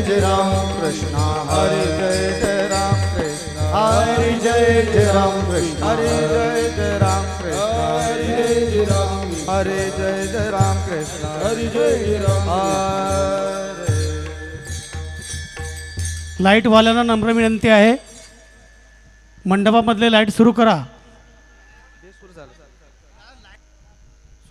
जय राम कृष्ण हरि जय राम कृष्ण हरि जय राम कृष्ण हरि जय राम कृष्ण हरि जय राम कृष्ण हरि जय राम लाईट वाल्यांना नम्र विनंती आहे, मंडपामधले लाईट सुरू करा.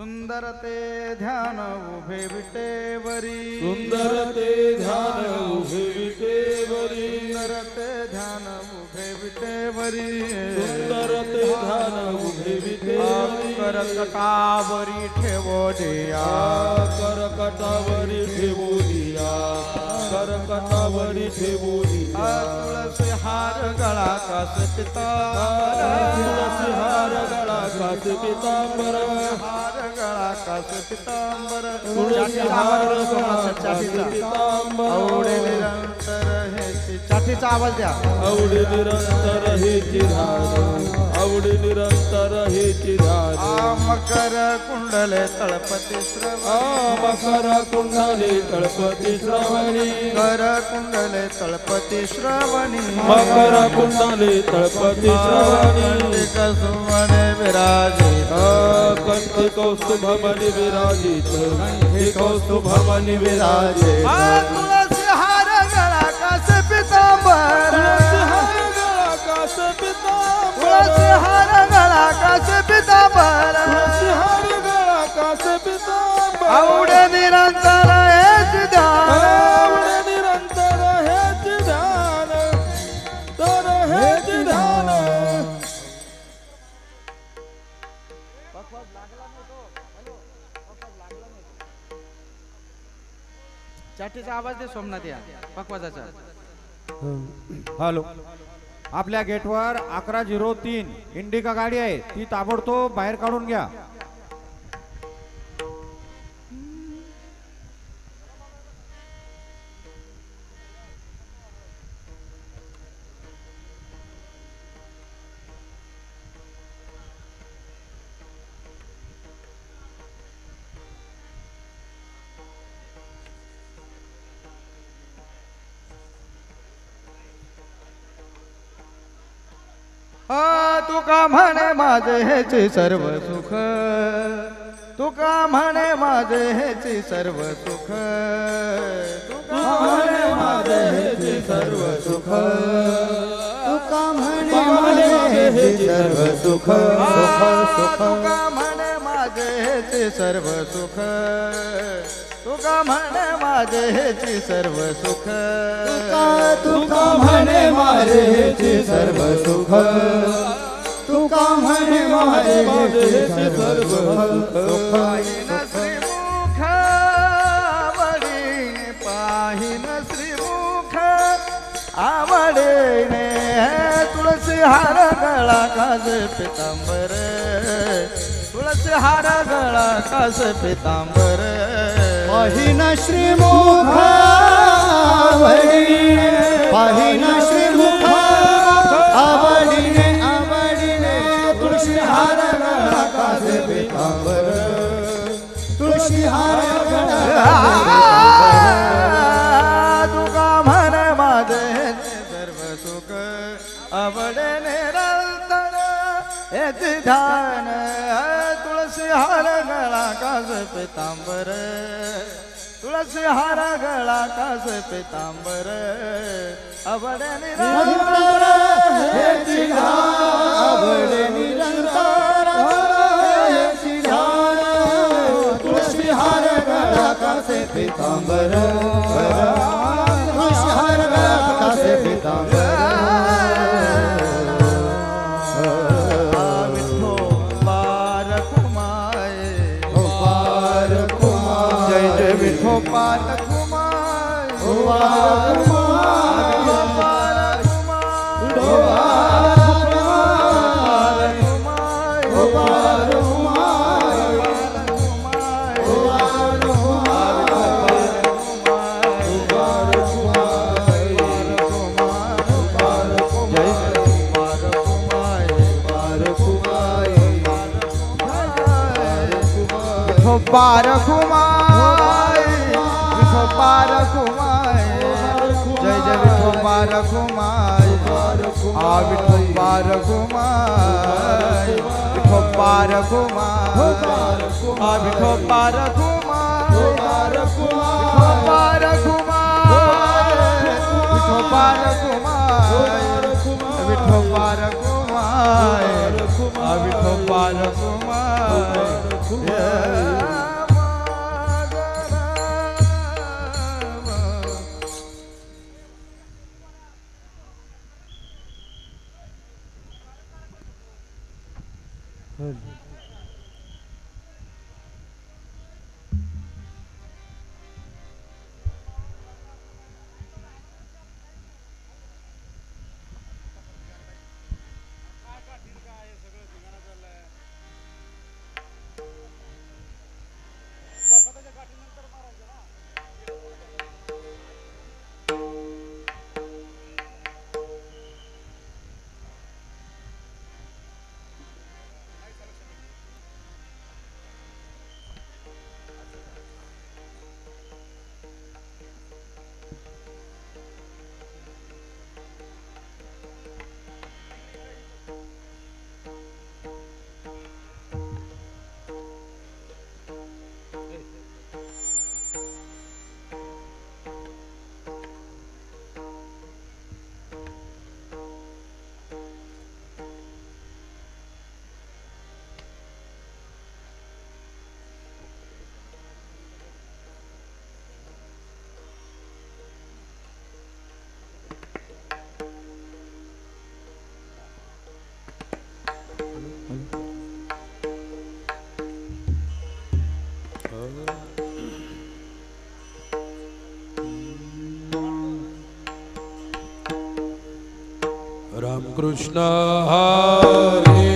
सुंदर ते ध्यान उभे विटेवरी सुंदर ते ध्यान उभे विटेवरी सुंदर ते ध्यान उभे विटेवरी सुंदर ते ध्यान उभे विटेवरी करकटावरी ठेवो दिया करकटावरी ठेवू दिया करकटावरी ठेवू दिया तुळसी हार गळा कास तुळसी हार गळा कास पितांबर हार गळा कास पितांबर तुळसी हार गळा कास पितांबर आवडे निरंतर हे चाटीचा आवाज द्या. आवडे निरंतर हे चिराग आवडे निरंतर हे चिराग मकर कुंडले तळपती श्रवणी मकर कुंडले तळपती श्रवणी कर कुंडले तळपती श्रवणी मकर कुंडले तळपती श्रवणी सुमने विराजित कंठी कौस्तुभमणि विराजित कंठी कौस्तुभमणि विराजित तुळसी हार गळा कास पितांबर तुळसी हार गळा कास पितांबर आवडे निरंतर हेच ध्यान निरंतर हेच ध्यान तर हेच ध्यान चाटीचा आवाज दे सोमनाथ या पकवाजाचा. हॅलो, आपल्या गेटवर 1103 इंडिका गाडी आहे, ती ताबडतोब बाहेर काढून घ्या. तुका म्हणे माझे हेचे सर्व सुख तुका म्हणे माझे हेचे सर्व सुख तुका म्हणे माझे हेचे सर्व सुख तुका म्हणे माझे हेचे सर्व सुख तुका म्हणे माझे हेचे सर्व सुख तुका म्हणे माझे हेचे सर्व सुख तुका म्हणे माझे हेचे सर्व सुख तुका म्हणे माझे हेचे सर्व सुख श्रीमुख आवडीने पाहिन श्रीमुख आवडीने तुळसी हार गळा कास पितांबर तुळसी हार गळा कास पितांबर पाहिन श्रीमुख आवडीने पाहिन श्रीमुख आवडीने आवडीने तुळशी हार गळा कास पितांबर तुळशी हार गळा तुका म्हणे माझे सर्व सुख आवडे निरंतर हेच ध्यान तुळसी हार गळा कास पितांबर तुळसी हार गळा कास पितांबर आवडे निरंतर हेच ध्यान आवडे निरंतर हेच ध्यान तुळशी हार गळा कास पितांबर तुळशी हार गळा कास पितांबर गोपाल कुमार पार घुमाए पार घुमाए घुमाय आ विठोबार घुमाय विठोबार घुमाय आ विठोबार घुमाय विठोबार घुमाय विठोबार घुमाय विठोबार घुमाय आ विठोबार घुमाय राम कृष्ण हरे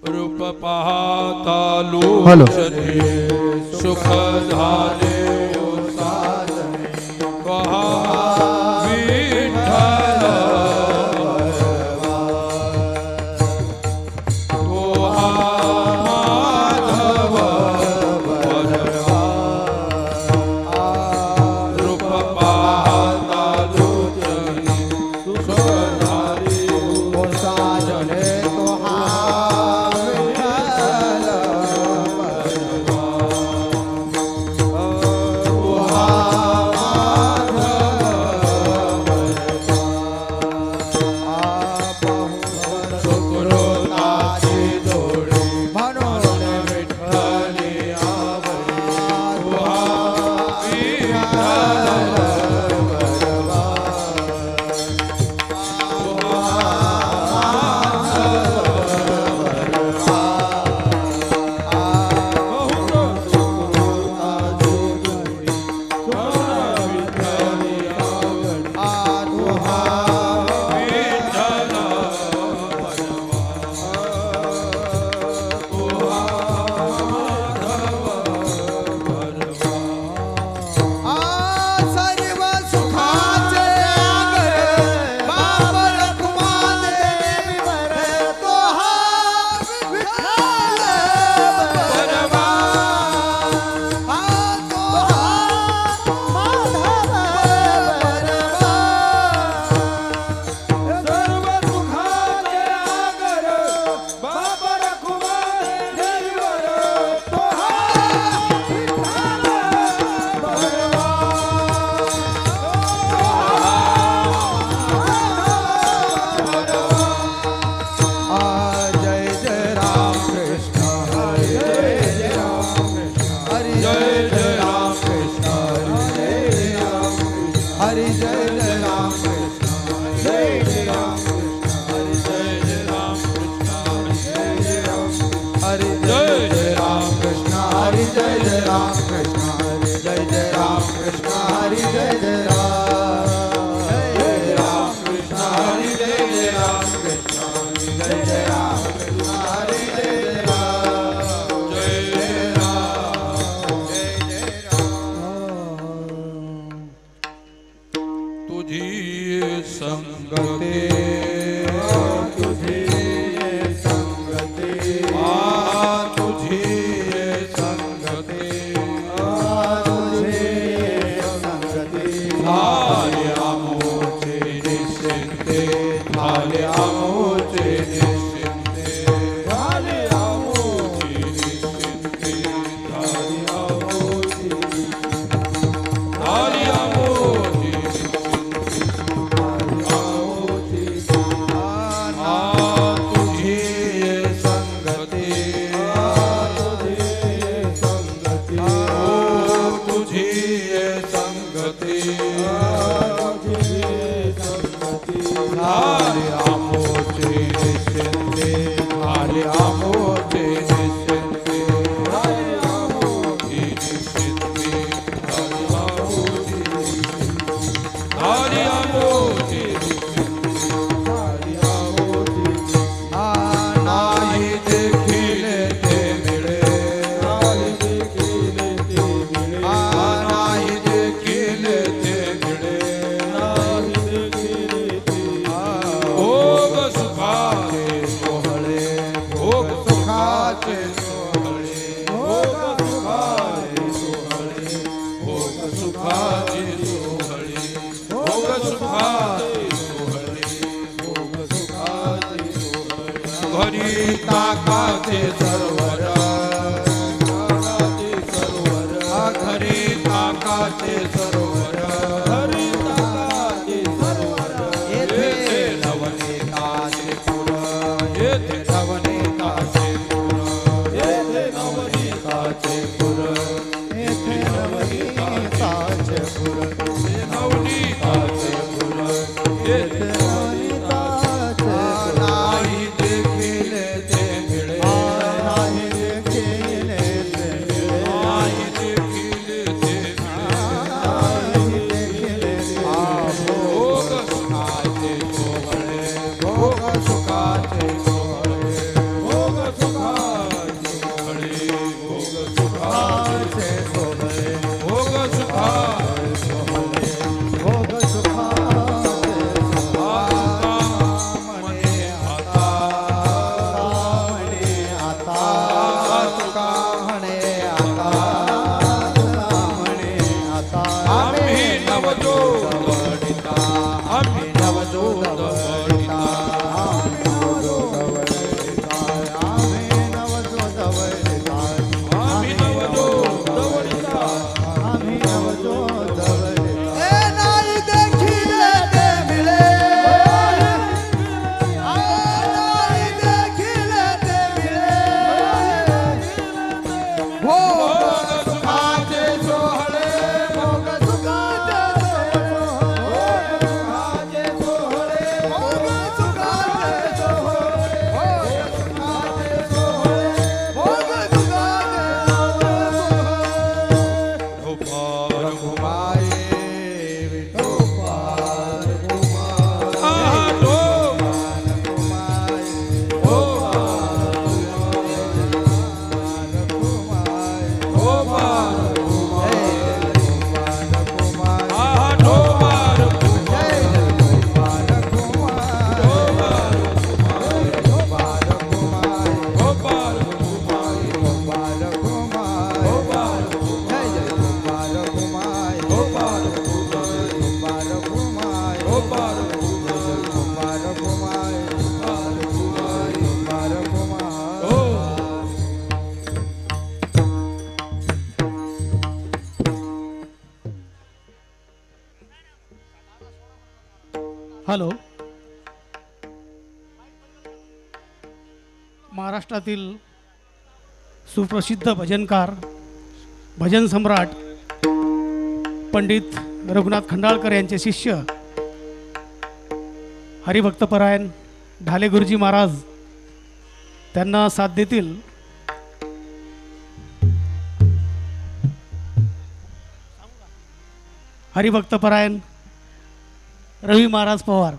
रूप पाहता लोचने सुख झाले साधने कहा विठ्ठल तोहा माधव बलवा रूप पाहता लोचने सुख झाले साजने तो ताकाचे सरोवर खरी ताकाचे सरोवर येथे नवनीताचे पुर येथे नवनीताचे पुर येथे नवनीताचे पुर येथे नवनीताचे पुर नवनीताचे पुर येथे नवनीताचे नाही देखील ते मिळे नाही देखील ते मिळे नाही देखील ते मिळे भोग सुखाचे सोहळे भोग सुखाचे सोहळे भोग सुखाचे सोहळे भोग सुखाचे सोहळे भोग सुखाचे सोहळे भोग सुखाचे म्हणे आता म्हणे आता तुका म्हणे आता म्हणे आता आम्ही नवजोत वडिता आम्ही नवजोत वडिता आम्ही नवजोत वडिता आम्ही नवजोत वडिता आम्ही नवजोत वडिता ए नाही देखील ते मिळे नाही देखील ते मिळे भोग सुखाचे सोहळे भोग सुखाचे सोहळे भोग सुखाचे सोहळे भोग सुखाचे सोहळे घुमाए विठोबार हॅलो. महाराष्ट्रातील सुप्रसिद्ध भजनकार भजन सम्राट पंडित रघुनाथ खंडाळकर यांचे शिष्य हरिभक्तपरायण ढाले गुरुजी महाराज त्यांना साथ देतील. हरिभक्तपरायण रवी महाराज पवार.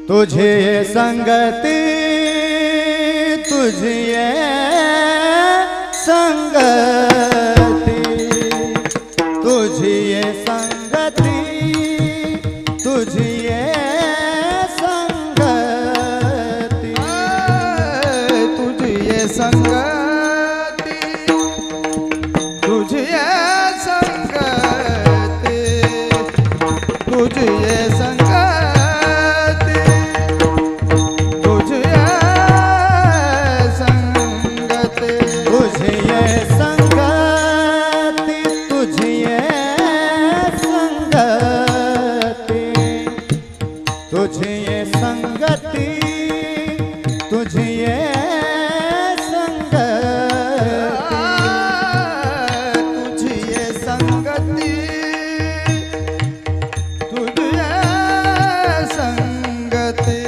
तुझी ये संगती तुझी ये संगती तुझी ये संगती तुझी ये संगती तुझी ये संगती तुझी ये संगती तुझी ये संगती तुझी ये संगती तुझी ये संगती तुझी ये संगती तुझी ये संगती तुझी ये तुझी ये संगती तुझी ये संगती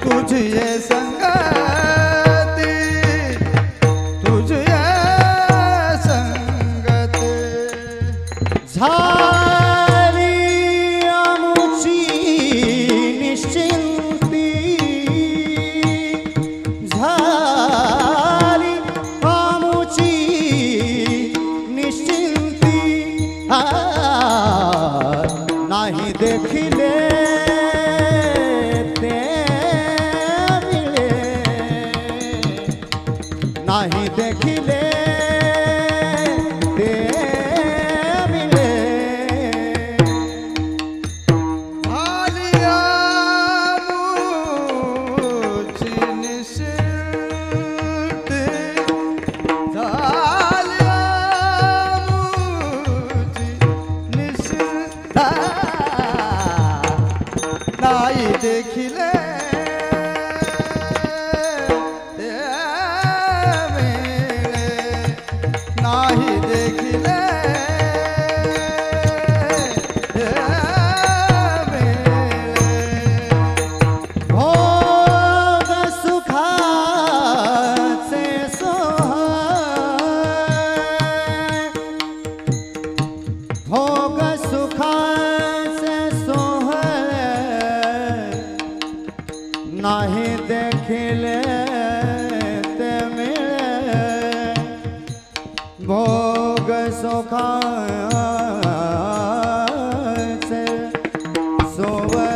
तुझी ये संगती तुझी ये संगती झाली आमुची निश्चिंती झाली आमुची निश्चिंती नाही देखिले ते मिळे नाही देखिले ते मिळे आलिया मुझी निशिते आलिया मुझी निशिता नाही देखिले ते मिळे नाही देखिले ते मिळे भोग सुखाचे सोहळ भोग सुखाचे सोहळ नाही देखिले ते मिळे भोग सुखाचे सोहळ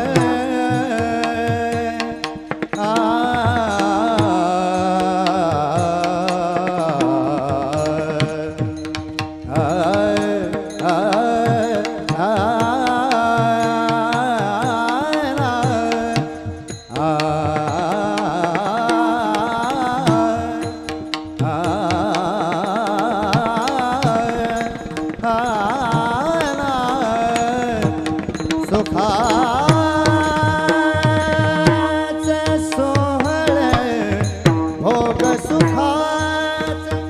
सुखाचे सोहळ भोग सुखाचे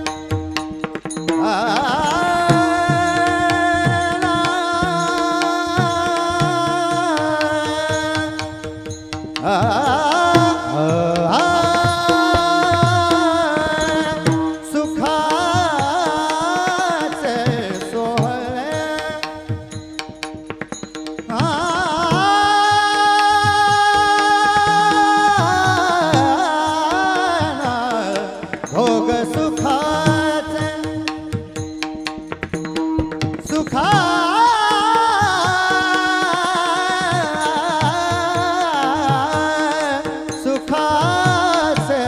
सुखाचे सोहळ भोग सुखाचे सुखा सुखाचे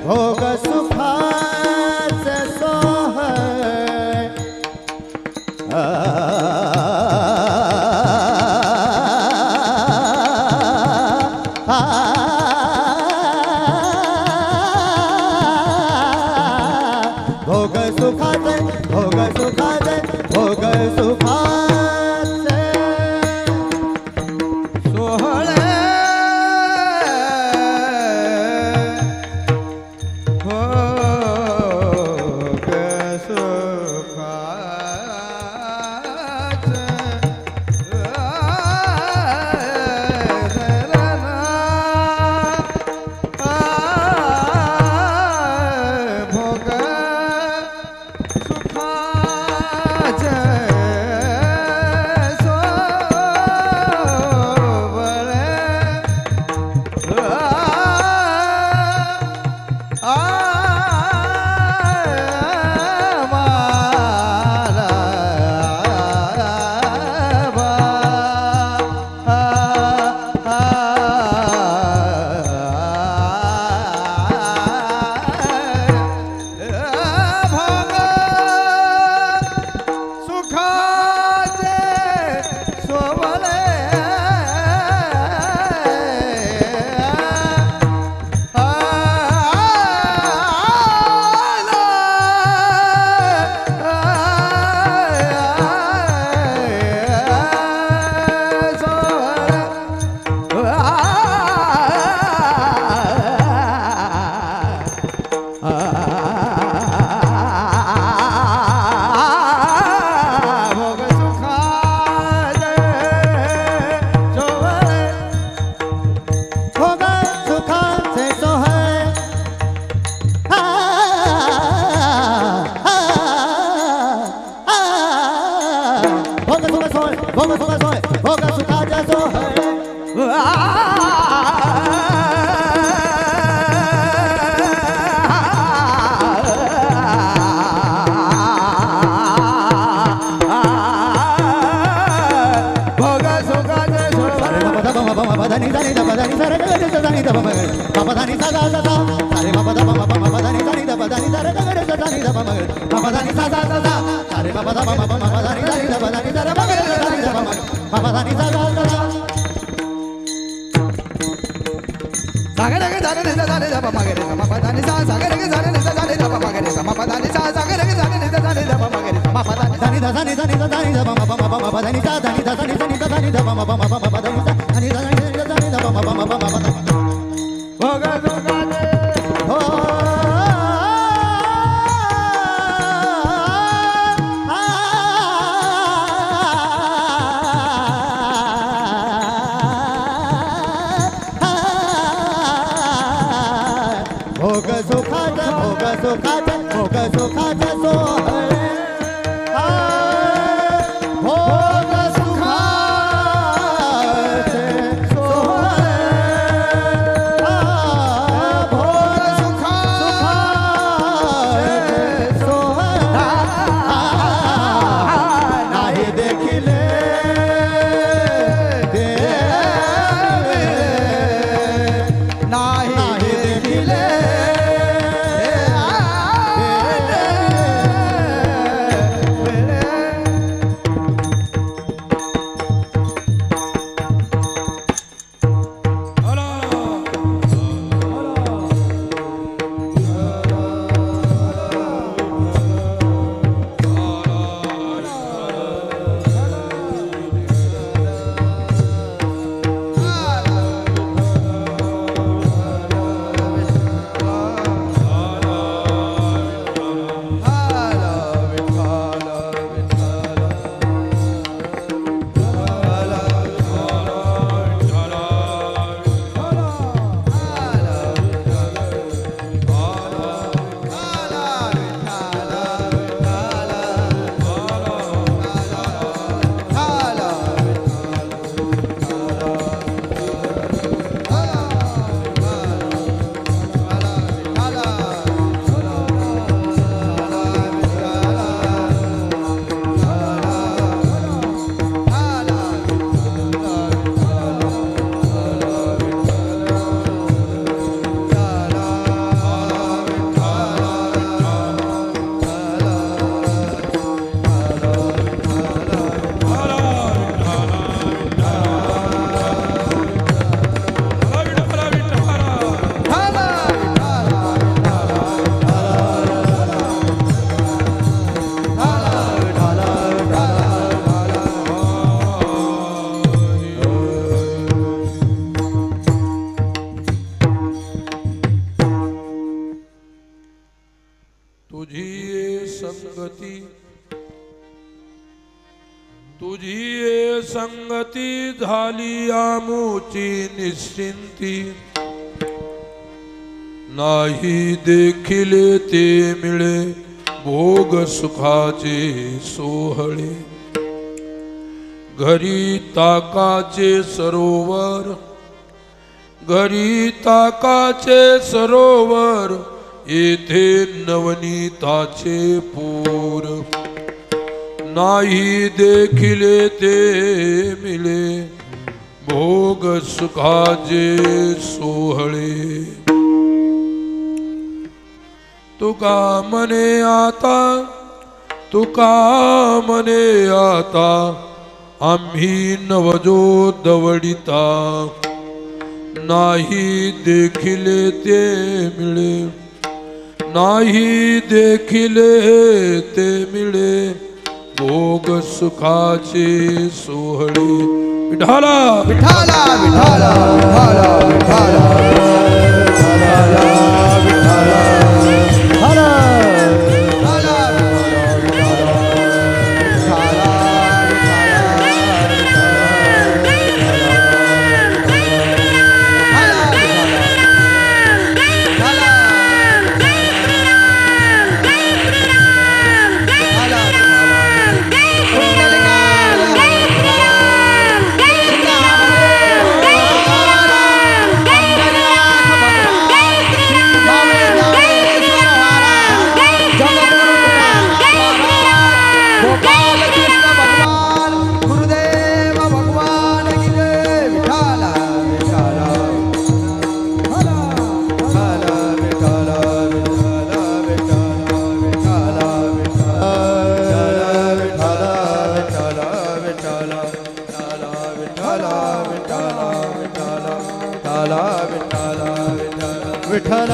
भोग सुखाचे सोहळ भोग सुख सोय भोग सुखाचा सोहळे Bapadaani sani da bapadaani sara ga ga sani da bapadaani bapadaani sa ga sa sare bapadaani sani da bapadaani sara ga ga sani da bapadaani sa sa sa sare bapadaani sani da bapadaani sara ga ga sani da bapadaani sa ga sa सागर गे जाने ने जाने दा पमा गे रे समा पदानी सा सागर गे जाने ने जाने दा पमा गे रे समा पदानी सा सागर गे जाने ने जाने दा पमा गे रे समा पदानी sani da sani sani da sani da bapadaani sa sani da sani sani da sani da bapadaani sa sani da sani da sani da bapadaani भोगा सुखा दे हो भोग सुखाचा भोग सुखाचा भोग सुखाचा सोहळे भोग सुखाचे सोहळे भोग सुखाचे सोहळे नाही देखिले नाही देखिले संगती झाली आमुची निश्चिंती नाही देखिले ते मिळे भोग सुखाचे सोहळे घरी ताकाचे सरोवर घरी ताकाचे सरोवर येथे नवनीताचे पूर नाही देखिले ते मिले भोग सुखाचे सोहळे तुका मने आता तुका मने आता आम्ही नवजो दवडिता नाही देखिले ते मिळे नाही देखिले ते मिळे भोग सुखाचे सोहळे विठाला विठाला विठाला विठाला विठाला विठ्ठल